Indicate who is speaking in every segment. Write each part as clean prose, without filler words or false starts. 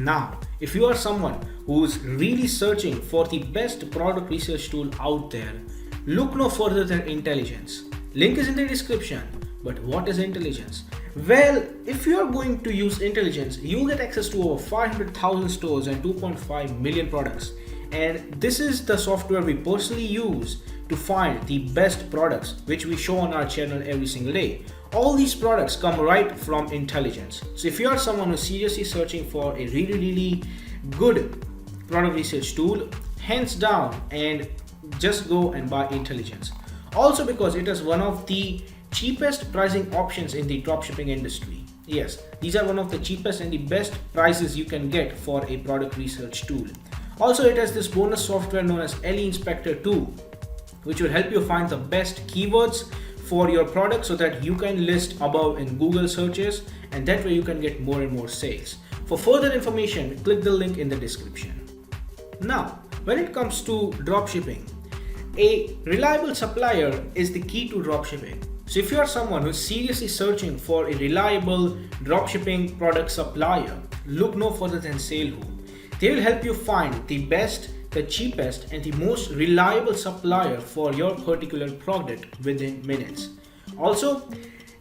Speaker 1: Now, if you are someone who's really searching for the best product research tool out there, look no further than Intelligence. Link is in the description. But what is Intelligence? Well, if you are going to use Intelligence, you'll get access to over 500,000 stores and 2.5 million products. And this is the software we personally use to find the best products which we show on our channel every single day. All these products come right from Intelligence. So if you are someone who's seriously searching for a really good product research tool, hands down, and just go and buy Intelligence. Also because it is one of the cheapest pricing options in the dropshipping industry. Yes, these are one of the cheapest and the best prices you can get for a product research tool. Also, it has this bonus software known as LE Inspector 2, which will help you find the best keywords for your product so that you can list above in Google searches, and that way you can get more and more sales. For further information, click the link in the description. Now, when it comes to dropshipping, a reliable supplier is the key to dropshipping. So if you are someone who is seriously searching for a reliable dropshipping product supplier, look no further than SaleWho. They will help you find the best, the cheapest, and the most reliable supplier for your particular product within minutes.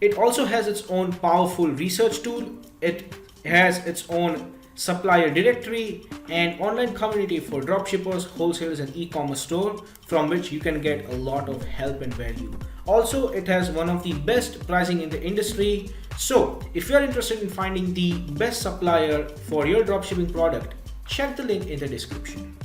Speaker 1: It also has its own powerful research tool. It has its own supplier directory and online community for dropshippers, wholesalers, and e-commerce store from which you can get a lot of help and value. Also, it has one of the best pricing in the industry. So if you are interested in finding the best supplier for your dropshipping product, check the link in the description.